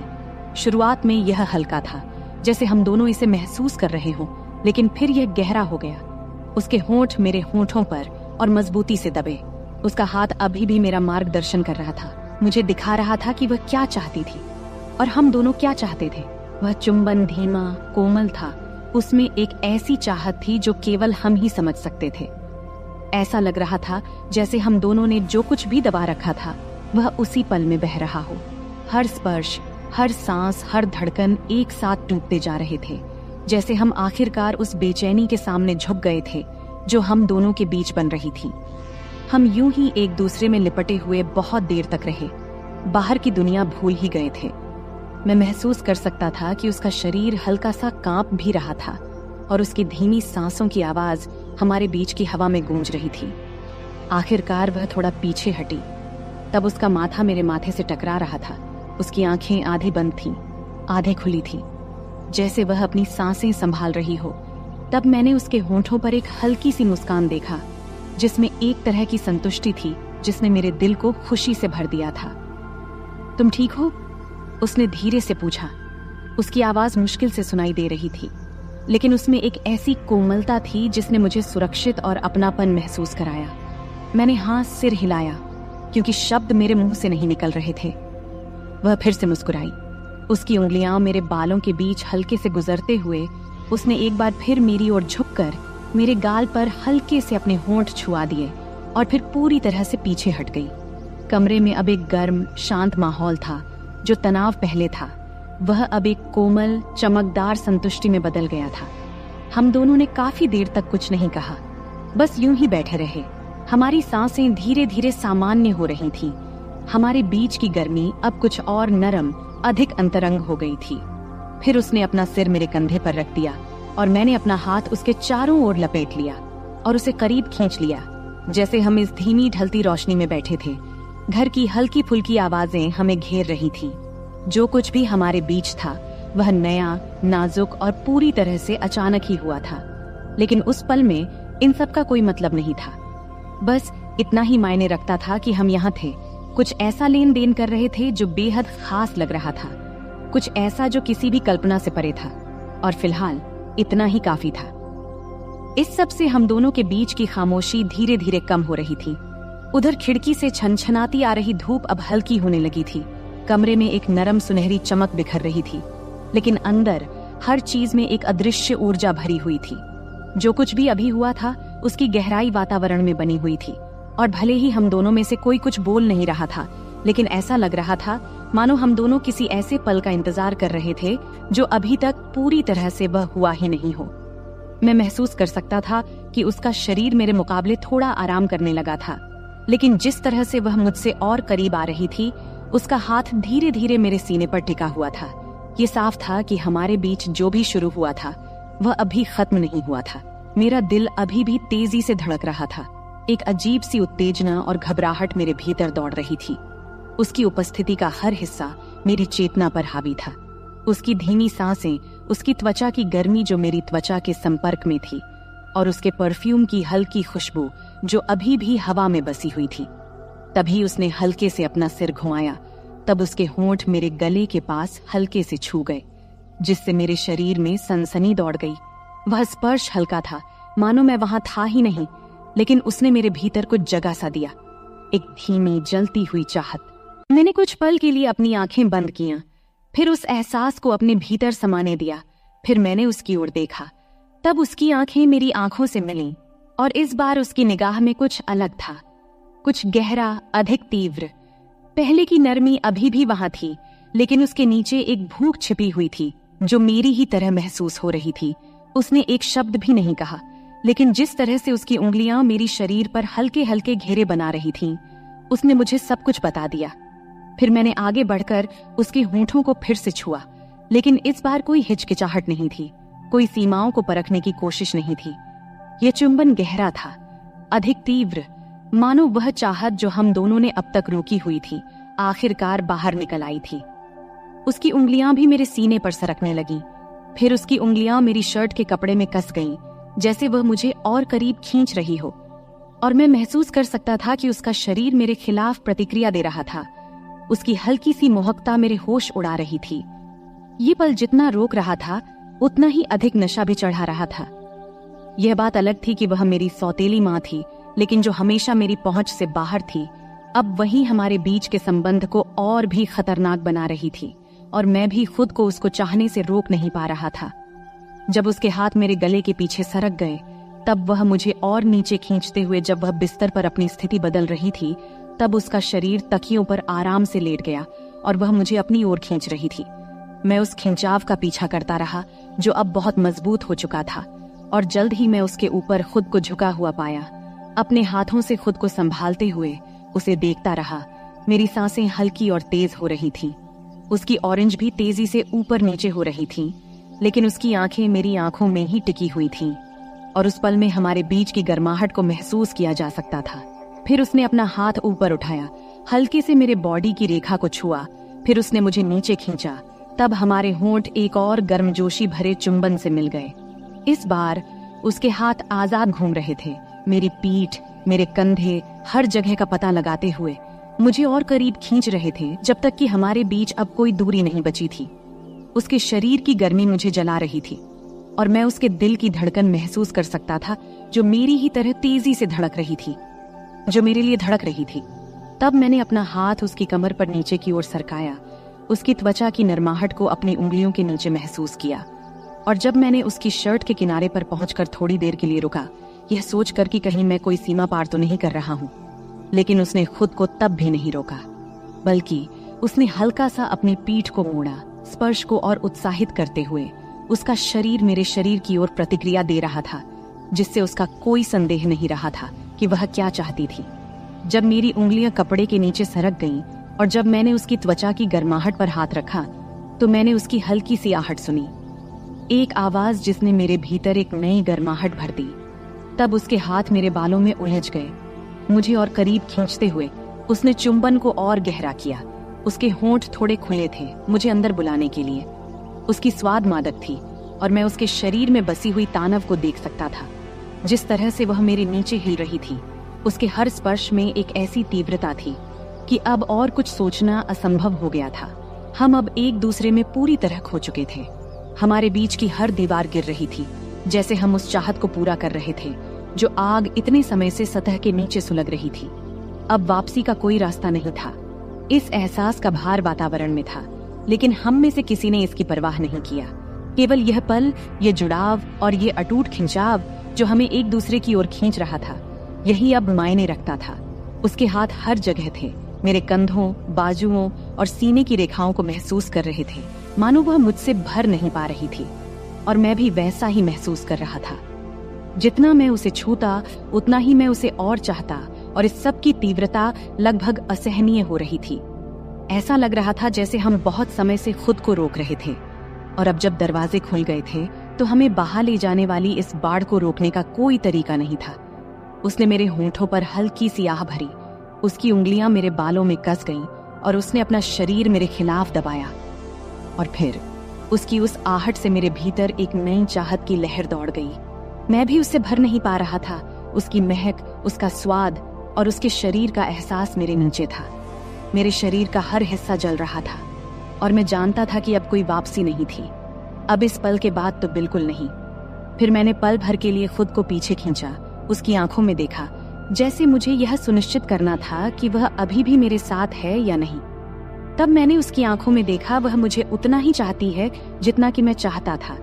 शुरुआत में यह हल्का था, जैसे हम दोनों इसे महसूस कर रहे हों, लेकिन फिर यह गहरा हो गया। उसके होंठ मेरे होंठों पर और मजबूती से दबे। उसका हाथ अभी भी मेरा मार्गदर्शन कर रहा था, मुझे दिखा रहा था कि वह क्या चाहती थी और हम दोनों क्या चाहते थे। वह चुंबन धीमा, कोमल था। उसमें एक ऐसी चाहत थी जो केवल हम ही समझ सकते थे। ऐसा लग रहा था जैसे हम दोनों ने जो कुछ भी दबा रखा था, वह उसी पल में बह रहा हो। हर स्पर्श, हर सांस, हर धड़कन एक साथ टूटते जा रहे थे, जैसे हम आखिरकार उस बेचैनी के सामने झुक गए थे जो हम दोनों के बीच बन रही थी। हम यूं ही एक दूसरे में लिपटे हुए बहुत देर तक रहे। बाहर की दुनिया भूल ही गए थे। मैं महसूस कर सकता था कि उसका शरीर हल्का सा कांप भी रहा था और उसकी धीमी सांसों की आवाज हमारे बीच की हवा में गूंज रही थी। आखिरकार वह थोड़ा पीछे हटी। तब उसका माथा मेरे माथे से टकरा रहा था। उसकी आंखें आधे बंद थीं, आधे खुली थीं, जैसे वह अपनी सांसें संभाल रही हो। तब मैंने उसके होंठों पर एक हल्की सी मुस्कान देखा, जिसमें एक तरह की संतुष्टि थी जिसने मेरे दिल को खुशी से भर दिया था। तुम ठीक हो? उसने धीरे से पूछा। उसकी आवाज मुश्किल से सुनाई दे रही थी, लेकिन उसमें एक ऐसी कोमलता थी जिसने मुझे सुरक्षित और अपनापन महसूस कराया। मैंने हाँ सिर हिलाया, क्योंकि शब्द मेरे मुंह से नहीं निकल रहे थे। वह फिर से मुस्कुराई। उसकी उंगलियां मेरे बालों के बीच हल्के से गुजरते हुए उसने एक बार फिर मेरी ओर झुककर मेरे गाल पर हल्के से अपने होंठ छुआ दिए और फिर पूरी तरह से पीछे हट गई। कमरे में अब एक गर्म, शांत माहौल था। जो तनाव पहले था, वह अब एक कोमल, चमकदार संतुष्टि में बदल गया था। हम दोनों ने काफी देर तक कुछ नहीं कहा, बस यूं ही बैठे रहे। हमारी सांसें धीरे धीरे सामान्य हो रही थीं। हमारे बीच की गर्मी अब कुछ और नरम, अधिक अंतरंग हो गई थी। फिर उसने अपना सिर मेरे कंधे पर रख दिया और मैंने अपना हाथ उसके चारों ओर लपेट लिया और उसे करीब खींच लिया, जैसे हम इस धीमी ढलती रोशनी में बैठे थे। घर की हल्की फुल्की आवाजें हमें घेर रही थीं। जो कुछ भी हमारे बीच था, वह नया, नाजुक और पूरी तरह से अचानक ही हुआ था। लेकिन उस पल में इन सब का कोई मतलब नहीं था। बस इतना ही मायने रखता था कि हम यहाँ थे, कुछ ऐसा लेन देन कर रहे थे जो बेहद खास लग रहा था, कुछ ऐसा जो किसी भी कल्पना से परे था। और फिलहाल इतना ही काफी था। इस सब से हम दोनों के बीच की खामोशी धीरे धीरे कम हो रही थी। उधर खिड़की से छनछनाती आ रही धूप अब हल्की होने लगी थी। कमरे में एक नरम सुनहरी चमक बिखर रही थी, लेकिन अंदर हर चीज में एक अदृश्य ऊर्जा भरी हुई थी। जो कुछ भी अभी हुआ था उसकी गहराई वातावरण में बनी हुई थी, और भले ही हम दोनों में से कोई कुछ बोल नहीं रहा था, लेकिन ऐसा लग रहा था मानो हम दोनों किसी ऐसे पल का इंतजार कर रहे थे जो अभी तक पूरी तरह से वह हुआ ही नहीं हो। मैं महसूस कर सकता था कि उसका शरीर मेरे मुकाबले थोड़ा आराम करने लगा था, लेकिन जिस तरह से वह मुझसे और करीब आ रही थी, उसका हाथ धीरे धीरे मेरे सीने पर टिका हुआ था। ये साफ था कि हमारे बीच जो भी शुरू हुआ था वह अभी खत्म नहीं हुआ था। मेरा दिल अभी भी तेजी से धड़क रहा था। एक अजीब सी उत्तेजना और घबराहट मेरे भीतर दौड़ रही थी। उसकी उपस्थिति का हर हिस्सा मेरी चेतना पर हावी था। उसकी धीमी सांसें, उसकी त्वचा की गर्मी जो मेरी त्वचा के संपर्क में थी, और उसके परफ्यूम की हल्की खुशबू जो अभी भी हवा में बसी हुई थी। तभी उसने हल्के से अपना सिर घुमाया, तब उसके होंठ मेरे गले के पास हल्के से छू गए, जिससे मेरे शरीर में सनसनी दौड़ गई। वह स्पर्श हल्का था, मानो मैं वहां था ही नहीं, लेकिन उसने मेरे भीतर कुछ जगह सा दिया, एक धीमी जलती हुई चाहत। मैंने कुछ पल के लिए अपनी आंखें बंद कियां, फिर उस एहसास को अपने भीतर समाने दिया। फिर मैंने उसकी ओर देखा, तब उसकी आंखें मेरी आंखों से मिलीं, और इस बार उसकी निगाह में कुछ अलग था, कुछ गहरा, अधिक तीव्र। पहले की नरमी अभी भी वहां थी, लेकिन उसके नीचे एक भूख छिपी हुई थी जो मेरी ही तरह महसूस हो रही थी। उसने एक शब्द भी नहीं कहा, लेकिन जिस तरह से उसकी उंगलियां मेरी शरीर पर हल्के हल्के घेरे बना रही थीं, उसने मुझे सब कुछ बता दिया। फिर मैंने आगे बढ़कर उसके होंठों को फिर से छुआ, लेकिन इस बार कोई हिचकिचाहट नहीं थी, कोई सीमाओं को परखने की कोशिश नहीं थी। यह चुंबन गहरा था, अधिक तीव्र, मानो वह चाहत जो हम दोनों ने अब तक रोकी हुई थी आखिरकार बाहर निकल आई थी। उसकी उंगलियां भी मेरे सीने पर सरकने लगीं। फिर उसकी उंगलियां मेरी शर्ट के कपड़े में कस गईं, जैसे वह मुझे और करीब खींच रही हो, और मैं महसूस कर सकता था कि उसका शरीर मेरे खिलाफ प्रतिक्रिया दे रहा था। उसकी हल्की सी मोहकता मेरे होश उड़ा रही थी। ये पल जितना रोक रहा था, उतना ही अधिक नशा भी चढ़ा रहा था। यह बात अलग थी कि वह मेरी सौतेली माँ थी, लेकिन जो हमेशा मेरी पहुंच से बाहर थी, अब वही हमारे बीच के संबंध को और भी खतरनाक बना रही थी, और मैं भी खुद को उसको चाहने से रोक नहीं पा रहा था। जब उसके हाथ मेरे गले के पीछे सरक गए, तब वह मुझे और नीचे खींचते हुए, जब वह बिस्तर पर अपनी स्थिति बदल रही थी, तब उसका शरीर तकियों पर आराम से लेट गया और वह मुझे अपनी ओर खींच रही थी। मैं उस खिंचाव का पीछा करता रहा, जो अब बहुत मजबूत हो चुका था, और जल्द ही मैं उसके ऊपर खुद को झुका हुआ पाया। अपने हाथों से खुद को संभालते हुए उसे देखता रहा। मेरी सांसें हल्की और तेज हो रही थीं। उसकी ऑरेंज भी तेजी से ऊपर नीचे हो रही थीं, लेकिन उसकी आंखें मेरी आंखों में ही टिकी हुई थीं, और उस पल में हमारे बीच की गर्माहट को महसूस किया जा सकता था। फिर उसने अपना हाथ ऊपर उठाया, हल्के से मेरे बॉडी की रेखा को छुआ, फिर उसने मुझे नीचे खींचा। तब हमारे होंठ एक और गर्मजोशी भरे चुंबन से मिल गए। इस बार उसके हाथ आजाद घूम रहे थे, मेरी पीठ, मेरे कंधे, हर जगह का पता लगाते हुए मुझे और करीब खींच रहे थे, जब तक कि हमारे बीच अब कोई दूरी नहीं बची थी। उसके शरीर की गर्मी मुझे जला रही थी, और मैं उसके दिल की धड़कन महसूस कर सकता था, जो मेरी ही तरह तेजी से धड़क रही थी, जो मेरे लिए धड़क रही थी। तब मैंने अपना हाथ उसकी कमर पर नीचे की ओर सरकाया, उसकी त्वचा की नरमाहट को अपनी उंगलियों के नीचे महसूस किया, और जब मैंने उसकी शर्ट के किनारे पर पहुंचकर थोड़ी देर के लिए रुका, यह सोचकर कि कहीं मैं कोई सीमा पार तो नहीं कर रहा हूं, लेकिन उसने खुद को तब भी नहीं रोका, बल्कि उसने हल्का सा अपनी पीठ को मोड़ा, स्पर्श को और उत्साहित करते हुए। उसका शरीर मेरे शरीर की ओर प्रतिक्रिया दे रहा था, जिससे उसका कोई संदेह नहीं रहा था कि वह क्या चाहती थी। जब मेरी उंगलियां कपड़े के नीचे सरक गईं, और जब मैंने उसकी त्वचा की गर्माहट पर हाथ रखा, तो मैंने उसकी हल्की सी आहट सुनी, एक आवाज जिसने मेरे भीतर एक नई गर्माहट भर दी। तब उसके हाथ मेरे बालों में उलझ गए, मुझे और करीब खींचते हुए उसने चुंबन को और गहरा किया। उसके होंठ थोड़े खुले थे, मुझे अंदर बुलाने के लिए। उसकी स्वाद मादक थी, और मैं उसके शरीर में बसी हुई तानव को देख सकता था। जिस तरह से वह मेरे नीचे हिल रही थी, उसके हर स्पर्श में एक ऐसी तीव्रता थी कि अब और कुछ सोचना असंभव हो गया था। हम अब एक दूसरे में पूरी तरह खो चुके थे। हमारे बीच की हर दीवार गिर रही थी, जैसे हम उस चाहत को पूरा कर रहे थे जो आग इतने समय से सतह के नीचे सुलग रही थी। अब वापसी का कोई रास्ता नहीं था। इस एहसास का भार वातावरण में था, लेकिन हम में से किसी ने इसकी परवाह नहीं किया। केवल यह पल, ये जुड़ाव और ये अटूट खिंचाव जो हमें एक दूसरे की ओर खींच रहा था, यही अब मायने रखता था। उसके हाथ हर जगह थे, मेरे कंधों, बाजुओं और सीने की रेखाओं को महसूस कर रहे थे, मानो वह मुझसे भर नहीं पा रही थी। और मैं भी वैसा ही महसूस कर रहा था। जितना मैं उसे छूता, उतना ही मैं उसे और चाहता, और इस सब की तीव्रता लगभग असहनीय हो रही थी। ऐसा लग रहा था जैसे हम बहुत समय से खुद को रोक रहे थे, और अब जब दरवाजे खुल गए थे तो हमें बहा ले जाने वाली इस बाढ़ को रोकने का कोई तरीका नहीं था। उसने मेरे होंठों पर हल्की सी आह भरी, उसकी उंगलियां मेरे बालों में कस गईं और उसने अपना शरीर मेरे खिलाफ दबाया। और फिर उसकी उस आहट से मेरे भीतर एक नई चाहत की लहर दौड़ गई। मैं भी उससे भर नहीं पा रहा था। उसकी महक, उसका स्वाद और उसके शरीर का एहसास मेरे नीचे था। मेरे शरीर का हर हिस्सा जल रहा था, और मैं जानता था कि अब कोई वापसी नहीं थी। अब इस पल के बाद तो बिल्कुल नहीं। फिर मैंने पल भर के लिए खुद को पीछे खींचा, उसकी आंखों में देखा, जैसे मुझे यह सुनिश्चित करना था कि वह अभी भी मेरे साथ है या नहीं। तब मैंने उसकी आंखों में देखा, वह मुझे उतना ही चाहती है जितना कि मैं चाहता था।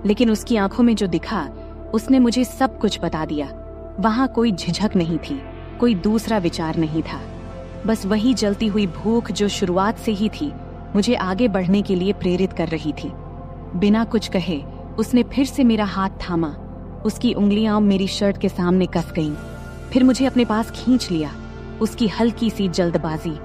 लेकिन उसकी आंखों में जो दिखा, उसने मुझे सब कुछ बता दिया। वहां कोई झिझक नहीं थी, कोई दूसरा विचार नहीं था। बस वही जलती हुई भूख जो शुरुआत से ही थी, मुझे आगे बढ़ने के लिए प्रेरित कर रही थी। बिना कुछ कहे उसने फिर से मेरा हाथ थामा। उसकी उंगलियां मेरी शर्ट के सामने कस गईं। फिर मुझे अपने पास खींच लिया। उसकी हल्की सी जल्दबाजी,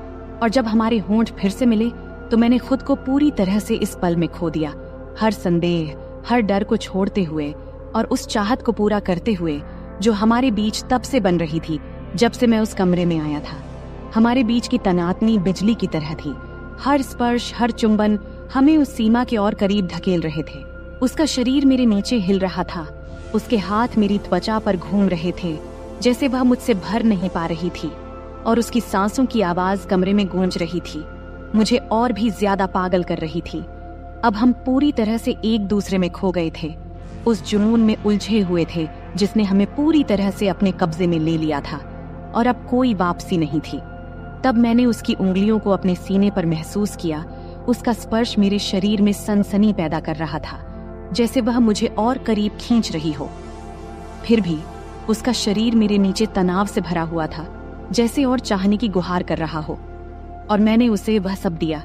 और जब हमारे होंठ फिर से मिले तो मैंने खुद को पूरी तरह से इस पल में खो दिया। हर संदेह, हर डर को छोड़ते हुए और उस चाहत को पूरा करते हुए जो हमारे बीच तब से बन रही थी जब से मैं उस कमरे में आया था। हमारे बीच की तनातनी बिजली की तरह थी। हर स्पर्श, हर चुंबन हमें उस सीमा के और करीब धकेल रहे थे। उसका शरीर मेरे नीचे हिल रहा था, उसके हाथ मेरी त्वचा पर घूम रहे थे जैसे वह मुझसे भर नहीं पा रही थी, और उसकी सांसों की आवाज कमरे में गूंज रही थी, मुझे और भी ज्यादा पागल कर रही थी। अब हम पूरी तरह से एक दूसरे में खो गए थे, उस जुनून में उलझे हुए थे जिसने हमें पूरी तरह से अपने कब्जे में ले लिया था, और अब कोई वापसी नहीं थी। तब मैंने उसकी उंगलियों को अपने सीने पर महसूस किया। उसका स्पर्श मेरे शरीर में सनसनी पैदा कर रहा था, जैसे वह मुझे और करीब खींच रही हो। फिर भी उसका शरीर मेरे नीचे तनाव से भरा हुआ था, जैसे और चाहने की गुहार कर रहा हो, और मैंने उसे वह सब दिया।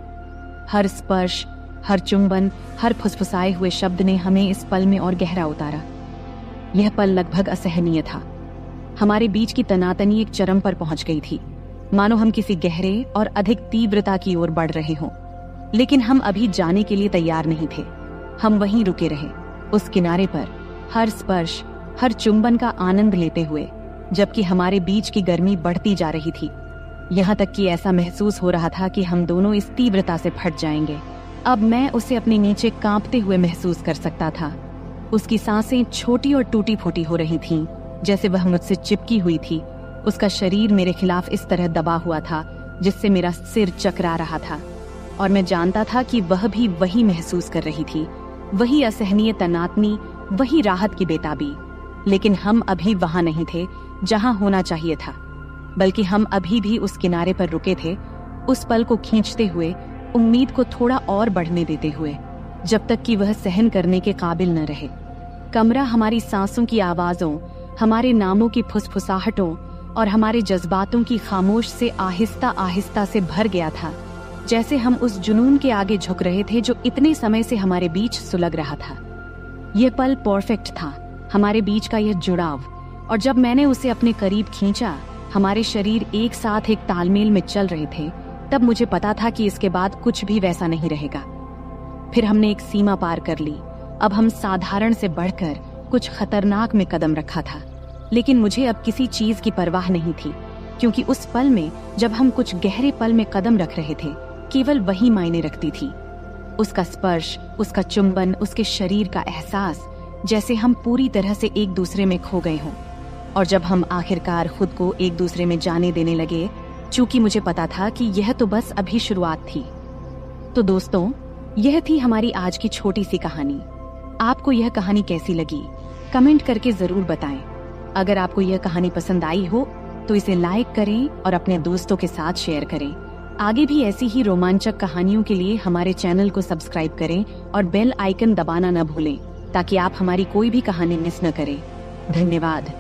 हर स्पर्श, हर चुंबन, हर फुसफुसाए हुए शब्द ने हमें इस पल में और गहरा उतारा। यह पल लगभग असहनीय था। हमारे बीच की तनातनी एक चरम पर पहुंच गई थी, मानो हम किसी गहरे और अधिक तीव्रता की ओर बढ़ रहे हों। लेकिन हम अभी जाने के लिए तैयार नहीं थे। हम वहीं रुके रहे, उस किनारे पर, हर स्पर्श, हर चुंबन का आनंद लेते हुए, जबकि हमारे बीच की गर्मी बढ़ती जा रही थी। यहाँ तक कि ऐसा महसूस हो रहा था कि हम दोनों इस तीव्रता से फट जाएंगे। अब मैं उसे अपने नीचे कांपते हुए महसूस कर सकता था। उसकी सांसें छोटी और टूटी फूटी हो रही थीं, जैसे वह मुझसे चिपकी हुई थी। उसका शरीर मेरे खिलाफ इस तरह दबा हुआ था जिससे मेरा सिर चकरा रहा था, और मैं जानता था कि वह भी वही महसूस कर रही थी, वही असहनीय तनातनी, वही राहत की बेताबी। लेकिन हम अभी वहां नहीं थे जहां होना चाहिए था, बल्कि हम अभी भी उस किनारे पर रुके थे, उस पल को खींचते हुए, उम्मीद को थोड़ा और बढ़ने देते हुए, जब तक कि वह सहन करने के काबिल न रहे। कमरा हमारी सांसों की आवाजों, हमारे नामों की फुसफुसाहटों और हमारे जज्बातों की खामोश से आहिस्ता आहिस्ता से भर गया था, जैसे हम उस जुनून के आगे झुक रहे थे जो इतने समय से हमारे बीच सुलग रहा था। यह पल परफेक्ट था, हमारे बीच का यह जुड़ाव, और जब मैंने उसे अपने करीब खींचा, हमारे शरीर एक साथ एक तालमेल में चल रहे थे, तब मुझे पता था कि इसके बाद कुछ भी वैसा नहीं रहेगा। फिर हमने एक सीमा पार कर ली। अब हम साधारण से बढ़कर कुछ खतरनाक में कदम रखा था, लेकिन मुझे अब किसी चीज की परवाह नहीं थी, क्योंकि उस पल में जब हम कुछ गहरे पल में कदम रख रहे थे, केवल वही मायने रखती थी। उसका स्पर्श, उसका चुंबन, उसके शरीर का एहसास, जैसे हम पूरी तरह से एक दूसरे में खो गए हों। और जब हम आखिरकार खुद को एक दूसरे में जाने देने लगे, चूंकि मुझे पता था कि यह तो बस अभी शुरुआत थी। तो दोस्तों, यह थी हमारी आज की छोटी सी कहानी। आपको यह कहानी कैसी लगी, कमेंट करके जरूर बताएं। अगर आपको यह कहानी पसंद आई हो तो इसे लाइक करें और अपने दोस्तों के साथ शेयर करें। आगे भी ऐसी ही रोमांचक कहानियों के लिए हमारे चैनल को सब्सक्राइब करें और बेल आइकन दबाना न भूलें, ताकि आप हमारी कोई भी कहानी मिस न करें। धन्यवाद।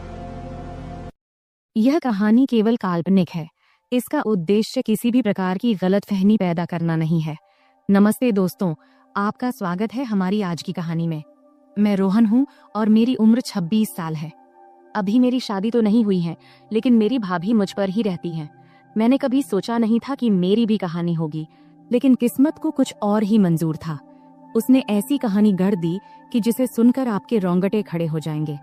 यह कहानी केवल काल्पनिक है। इसका उद्देश्य किसी भी प्रकार की गलतफहमी पैदा करना नहीं है। नमस्ते दोस्तों, आपका स्वागत है हमारी आज की कहानी में। मैं रोहन हूँ और मेरी उम्र 26 साल है। अभी मेरी शादी तो नहीं हुई है, लेकिन मेरी भाभी मुझ पर ही रहती है। मैंने कभी सोचा नहीं था कि मेरी भी कहानी होगी, लेकिन किस्मत को कुछ और ही मंजूर था। उसने ऐसी कहानी गढ़ दी कि जिसे सुनकर आपके रोंगटे खड़े हो जाएंगे।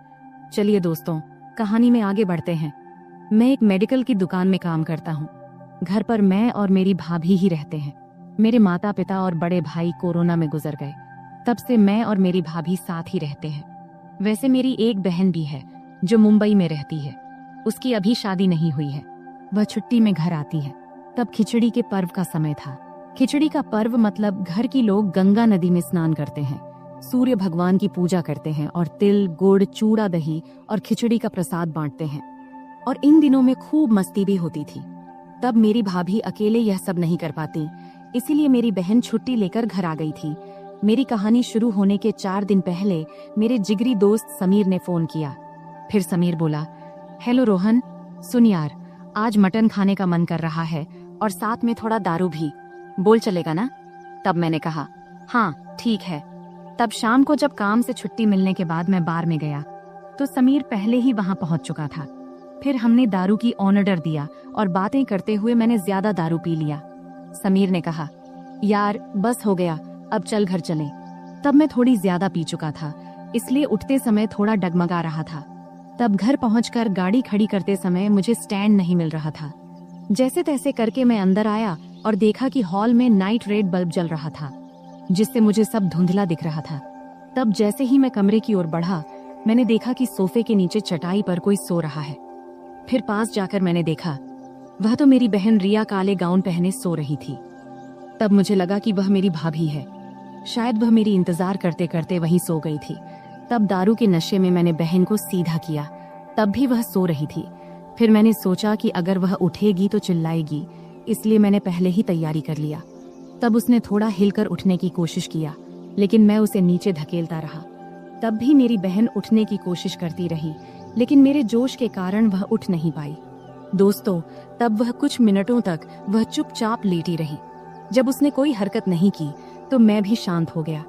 चलिए दोस्तों, कहानी में आगे बढ़ते हैं। मैं एक मेडिकल की दुकान में काम करता हूँ। घर पर मैं और मेरी भाभी ही रहते हैं। मेरे माता पिता और बड़े भाई कोरोना में गुजर गए। तब से मैं और मेरी भाभी साथ ही रहते हैं। वैसे मेरी एक बहन भी है जो मुंबई में रहती है। उसकी अभी शादी नहीं हुई है। वह छुट्टी में घर आती है। तब खिचड़ी के पर्व का समय था। खिचड़ी का पर्व मतलब घर की लोग गंगा नदी में स्नान करते हैं, सूर्य भगवान की पूजा करते हैं और तिल, गुड़, चूड़ा, दही और खिचड़ी का प्रसाद बांटते हैं। और इन दिनों में खूब मस्ती भी होती थी। तब मेरी भाभी अकेले यह सब नहीं कर पाती, इसीलिए मेरी बहन छुट्टी लेकर घर आ गई थी। मेरी कहानी शुरू होने के 4 दिन पहले मेरे जिगरी दोस्त समीर ने फोन किया। फिर समीर बोला, हेलो रोहन, सुन यार, आज मटन खाने का मन कर रहा है और साथ में थोड़ा दारू भी, बोल चलेगा ना? तब मैंने कहा, हाँ ठीक है। तब शाम को जब काम से छुट्टी मिलने के बाद मैं बार में गया तो समीर पहले ही वहां पहुंच चुका था। फिर हमने दारू की ऑर्डर दिया और बातें करते हुए मैंने ज्यादा दारू पी लिया। समीर ने कहा, यार बस हो गया, अब चल घर चलें। तब मैं थोड़ी ज्यादा पी चुका था, इसलिए उठते समय थोड़ा डगमगा रहा था। तब घर पहुंचकर गाड़ी खड़ी करते समय मुझे स्टैंड नहीं मिल रहा था। जैसे तैसे करके मैं अंदर आया और देखा कि हॉल में नाइट रेड बल्ब जल रहा था, जिससे मुझे सब धुंधला दिख रहा था। तब जैसे ही मैं कमरे की ओर बढ़ा, मैंने देखा कि सोफे के नीचे चटाई पर कोई सो रहा है। फिर पास जाकर मैंने देखा, वह तो मेरी बहन रिया काले गाउन पहने सो रही थी। तब मुझे लगा कि वह मेरी भाभी है। शायद वह मेरी इंतजार करते करते वहीं सो गई थी। तब दारू के नशे में मैंने बहन को सीधा किया। तब भी वह सो रही थी। फिर मैंने सोचा कि अगर वह उठेगी तो चिल्लाएगी, इसलिए मैंने पहले ही तैयारी कर लिया। तब उसने थोड़ा हिलकर उठने की कोशिश किया, लेकिन मैं उसे नीचे धकेलता रहा। तब भी मेरी बहन उठने की कोशिश करती रही, लेकिन मेरे जोश के कारण वह उठ नहीं पाई। दोस्तों, तब वह कुछ मिनटों तक वह चुपचाप लेटी रही। जब उसने कोई हरकत नहीं की तो मैं भी शांत हो गया।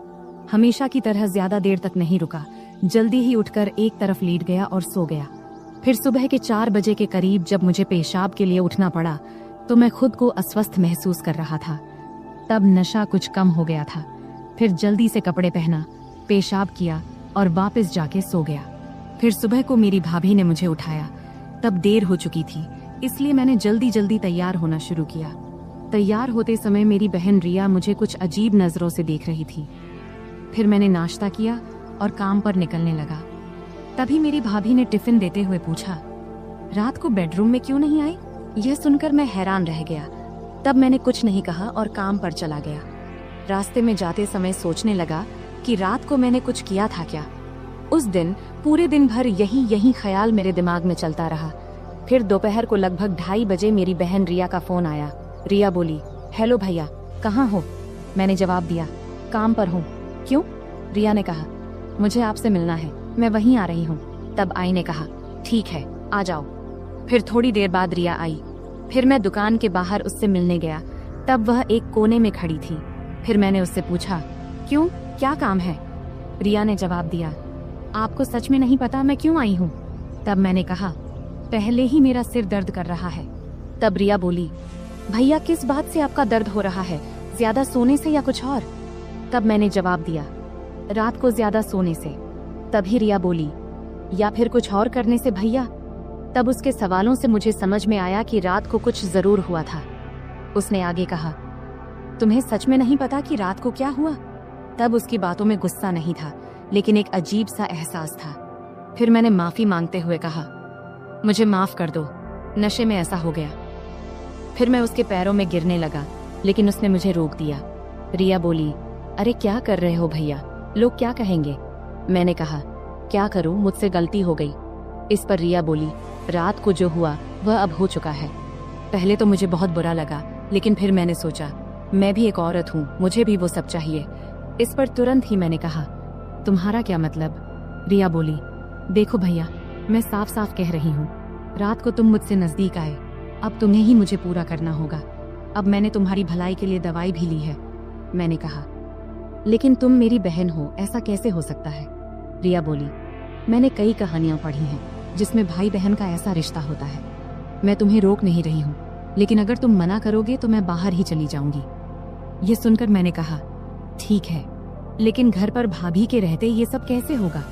हमेशा की तरह ज्यादा देर तक नहीं रुका, जल्दी ही उठकर एक तरफ लेट गया और सो गया। फिर सुबह के 4 बजे के करीब जब मुझे पेशाब के लिए उठना पड़ा तो मैं खुद को अस्वस्थ महसूस कर रहा था। तब नशा कुछ कम हो गया था। फिर जल्दी से कपड़े पहना, पेशाब किया और वापस जाके सो गया। फिर सुबह को मेरी भाभी ने मुझे उठाया। तब देर हो चुकी थी, इसलिए मैंने जल्दी जल्दी तैयार होना शुरू किया। तैयार होते समय मेरी बहन रिया मुझे कुछ अजीब नजरों से देख रही थी। फिर मैंने नाश्ता किया और काम पर निकलने लगा। तभी मेरी भाभी ने टिफिन देते हुए पूछा, रात को बेडरूम में क्यों नहीं आई? यह सुनकर मैं हैरान रह गया। तब मैंने कुछ नहीं कहा और काम पर चला गया। रास्ते में जाते समय सोचने लगा कि रात को मैंने कुछ किया था क्या। उस दिन पूरे दिन भर यही ख्याल मेरे दिमाग में चलता रहा। फिर दोपहर को लगभग 2:30 बजे मेरी बहन रिया का फोन आया। रिया बोली, हेलो भैया, कहाँ हो? मैंने जवाब दिया, काम पर हूँ। क्यों? रिया ने कहा, मुझे आपसे मिलना है, मैं वहीं आ रही हूँ। तब आई ने कहा, ठीक है, आ जाओ। फिर थोड़ी देर बाद रिया आई। फिर मैं दुकान के बाहर उससे मिलने गया। तब वह एक कोने में खड़ी थी। फिर मैंने उससे पूछा, क्यों, क्या काम है? रिया ने जवाब दिया, आपको सच में नहीं पता मैं क्यों आई हूँ? तब मैंने कहा, पहले ही मेरा सिर दर्द कर रहा है। तब रिया बोली, भैया किस बात से आपका दर्द हो रहा है? ज्यादा सोने से या कुछ और? तब मैंने जवाब दिया, रात को ज्यादा सोने से। तभी रिया बोली, या फिर कुछ और करने से भैया? तब उसके सवालों से मुझे समझ में आया कि रात को कुछ जरूर हुआ था। उसने आगे कहा, तुम्हें सच में नहीं पता कि रात को क्या हुआ? तब उसकी बातों में गुस्सा नहीं था, लेकिन एक अजीब सा एहसास था। फिर मैंने माफी मांगते हुए कहा, मुझे माफ कर दो, नशे में ऐसा हो गया। फिर मैं उसके पैरों में गिरने लगा, लेकिन उसने मुझे रोक दिया। रिया बोली, अरे क्या कर रहे हो भैया, लोग क्या कहेंगे? मैंने कहा, क्या करूं, मुझसे गलती हो गई। इस पर रिया बोली, रात को जो हुआ वह अब हो चुका है। पहले तो मुझे बहुत बुरा लगा, लेकिन फिर मैंने सोचा मैं भी एक औरत हूँ, मुझे भी वो सब चाहिए। इस पर तुरंत ही मैंने कहा, तुम्हारा क्या मतलब? रिया बोली, देखो भैया, मैं साफ साफ कह रही हूँ, रात को तुम मुझसे नजदीक आए, अब तुम्हें ही मुझे पूरा करना होगा। अब मैंने तुम्हारी भलाई के लिए दवाई भी ली है। मैंने कहा, लेकिन तुम मेरी बहन हो, ऐसा कैसे हो सकता है? रिया बोली, मैंने कई कहानियां पढ़ी हैं जिसमें भाई बहन का ऐसा रिश्ता होता है। मैं तुम्हें रोक नहीं रही हूँ, लेकिन अगर तुम मना करोगे तो मैं बाहर ही चली जाऊंगी। ये सुनकर मैंने कहा, ठीक है, लेकिन घर पर भाभी के रहते ये सब कैसे होगा?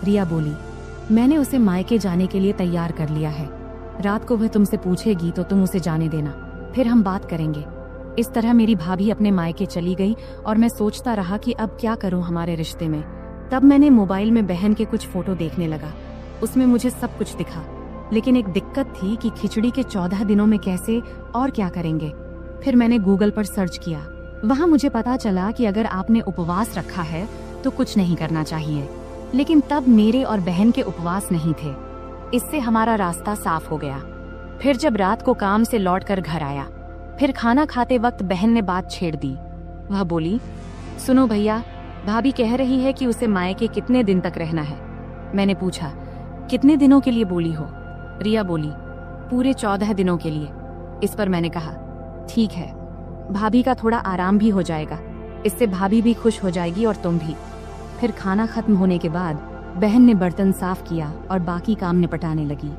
रिया बोली, मैंने उसे मायके जाने के लिए तैयार कर लिया है। रात को वह तुमसे पूछेगी तो तुम उसे जाने देना, फिर हम बात करेंगे। इस तरह मेरी भाभी अपने मायके चली गई और मैं सोचता रहा कि अब क्या करूं हमारे रिश्ते में। तब मैंने मोबाइल में बहन के कुछ फोटो देखने लगा। उसमें मुझे सब कुछ दिखा, लेकिन एक दिक्कत थी कि खिचड़ी के 14 दिनों में कैसे और क्या करेंगे। फिर मैंने गूगल पर सर्च किया। वहां मुझे पता चला कि अगर आपने उपवास रखा है तो कुछ नहीं करना चाहिए, लेकिन तब मेरे और बहन के उपवास नहीं थे। इससे हमारा रास्ता साफ हो गया। फिर जब रात को काम से लौटकर घर आया, फिर खाना खाते वक्त बहन ने बात छेड़ दी। वह बोली, सुनो भैया, भाभी कह रही है कि उसे मायके कितने दिन तक रहना है। मैंने पूछा, कितने दिनों के लिए बोली हो? रिया बोली, पूरे 14 दिनों के लिए। इस पर मैंने कहा, ठीक है, भाभी का थोड़ा आराम भी हो जाएगा, इससे भाभी भी खुश हो जाएगी और तुम भी। फिर खाना खत्म होने के बाद बहन ने बर्तन साफ किया और बाकी काम निपटाने लगी।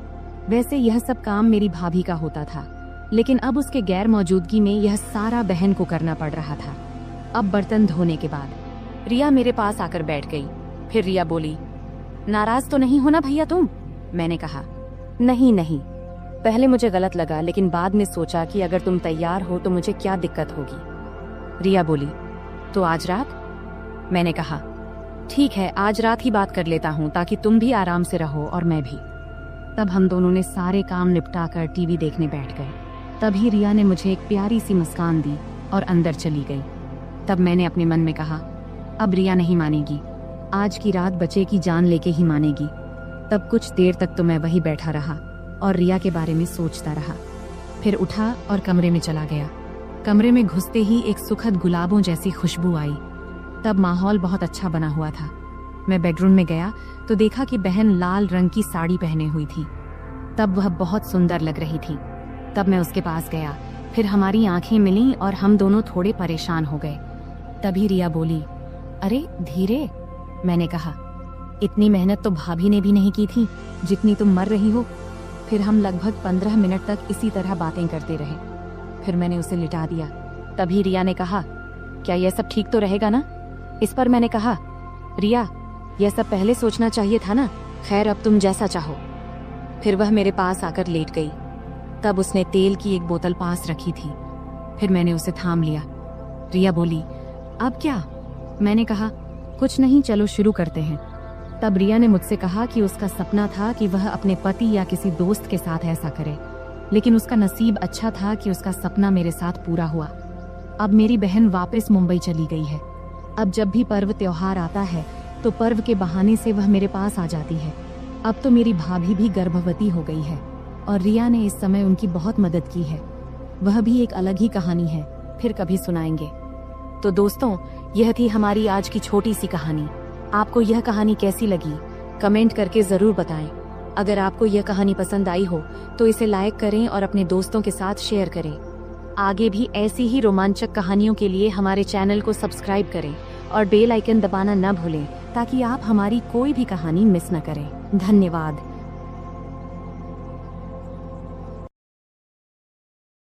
वैसे यह सब काम मेरी भाभी का होता था, लेकिन अब उसके गैर मौजूदगी में यह सारा बहन को करना पड़ रहा था। अब बर्तन धोने के बाद रिया मेरे पास आकर बैठ गई। फिर रिया बोली, नाराज तो नहीं हो ना भैया तुम? मैंने कहा, नहीं नहीं, पहले मुझे गलत लगा, लेकिन बाद में सोचा कि अगर तुम तैयार हो तो मुझे क्या दिक्कत होगी। रिया बोली, तो आज रात? मैंने कहा, ठीक है, आज रात ही बात कर लेता हूँ, ताकि तुम भी आराम से रहो और मैं भी। तब हम दोनों ने सारे काम निपटाकर टीवी देखने बैठ गए। तभी रिया ने मुझे एक प्यारी सी मुस्कान दी और अंदर चली गई। तब मैंने अपने मन में कहा, अब रिया नहीं मानेगी, आज की रात बच्चे की जान लेके ही मानेगी। तब कुछ देर तक तो मैं वही बैठा रहा और रिया के बारे में सोचता रहा। फिर उठा और कमरे में चला गया। कमरे में घुसते ही एक सुखद गुलाबों जैसी खुशबू आई। तब माहौल बहुत अच्छा बना हुआ था। मैं बेडरूम में गया तो देखा कि बहन लाल रंग की साड़ी पहने हुई थी। तब वह बहुत सुंदर लग रही थी। तब मैं उसके पास गया, फिर हमारी आंखें मिलीं और हम दोनों थोड़े परेशान हो गए। तभी रिया बोली, अरे धीरे। मैंने कहा, इतनी मेहनत तो भाभी ने भी नहीं की थी जितनी तुम मर रही हो। फिर हम लगभग 15 मिनट तक इसी तरह बातें करते रहे। फिर मैंने उसे लिटा दिया। तभी रिया ने कहा, क्या यह सब ठीक तो रहेगा ना? इस पर मैंने कहा, रिया, यह सब पहले सोचना चाहिए था ना। खैर, अब तुम जैसा चाहो। फिर वह मेरे पास आकर लेट गई। तब उसने तेल की एक बोतल पास रखी थी। फिर मैंने उसे थाम लिया। रिया बोली, अब क्या? मैंने कहा, कुछ नहीं, चलो शुरू करते हैं। तब रिया ने मुझसे कहा कि उसका सपना था कि वह अपने पति या किसी दोस्त के साथ ऐसा करे, लेकिन उसका नसीब अच्छा था कि उसका सपना मेरे साथ पूरा हुआ। अब मेरी बहन वापस मुंबई चली गई है। अब जब भी पर्व त्योहार आता है तो पर्व के बहाने से वह मेरे पास आ जाती है। अब तो मेरी भाभी भी गर्भवती हो गई है और रिया ने इस समय उनकी बहुत मदद की है। वह भी एक अलग ही कहानी है, फिर कभी सुनाएंगे। तो दोस्तों, यह थी हमारी आज की छोटी सी कहानी। आपको यह कहानी कैसी लगी कमेंट करके जरूर बताएं। अगर आपको यह कहानी पसंद आई हो तो इसे लाइक करें और अपने दोस्तों के साथ शेयर करें। आगे भी ऐसी ही रोमांचक कहानियों के लिए हमारे चैनल को सब्सक्राइब करें और बेल आइकन दबाना न भूलें, ताकि आप हमारी कोई भी कहानी मिस न करें। धन्यवाद।